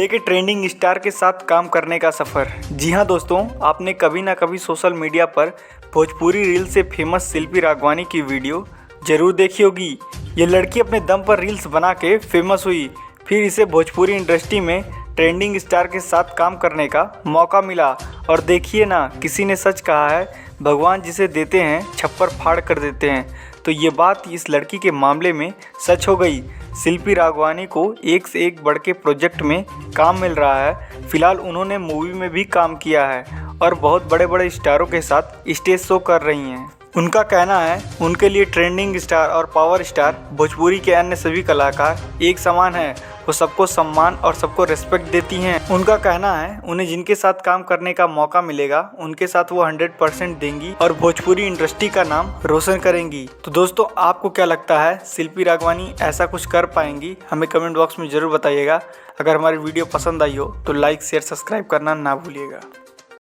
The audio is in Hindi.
लेके ट्रेंडिंग स्टार के साथ काम करने का सफ़र। जी हाँ दोस्तों, आपने कभी ना कभी सोशल मीडिया पर भोजपुरी रील से फेमस शिल्पी राघवानी की वीडियो जरूर देखी होगी। ये लड़की अपने दम पर रील्स बना के फेमस हुई, फिर इसे भोजपुरी इंडस्ट्री में ट्रेंडिंग स्टार के साथ काम करने का मौका मिला। और देखिए ना, किसी ने सच कहा है, भगवान जिसे देते हैं छप्पर फाड़ कर देते हैं। तो ये बात इस लड़की के मामले में सच हो गई। शिल्पी राघवानी को एक से एक बढ़ के प्रोजेक्ट में काम मिल रहा है। फिलहाल उन्होंने मूवी में भी काम किया है और बहुत बड़े बड़े स्टारों के साथ स्टेज शो कर रही हैं। उनका कहना है, उनके लिए ट्रेंडिंग स्टार और पावर स्टार भोजपुरी के अन्य सभी कलाकार एक समान है। वो सबको सम्मान और सबको रिस्पेक्ट देती हैं। उनका कहना है, उन्हें जिनके साथ काम करने का मौका मिलेगा उनके साथ वो 100% देंगी और भोजपुरी इंडस्ट्री का नाम रोशन करेंगी। तो दोस्तों, आपको क्या लगता है, शिल्पी राघवानी ऐसा कुछ कर पाएंगी? हमें कमेंट बॉक्स में ज़रूर बताइएगा। अगर हमारी वीडियो पसंद आई हो तो लाइक शेयर सब्सक्राइब करना ना भूलिएगा।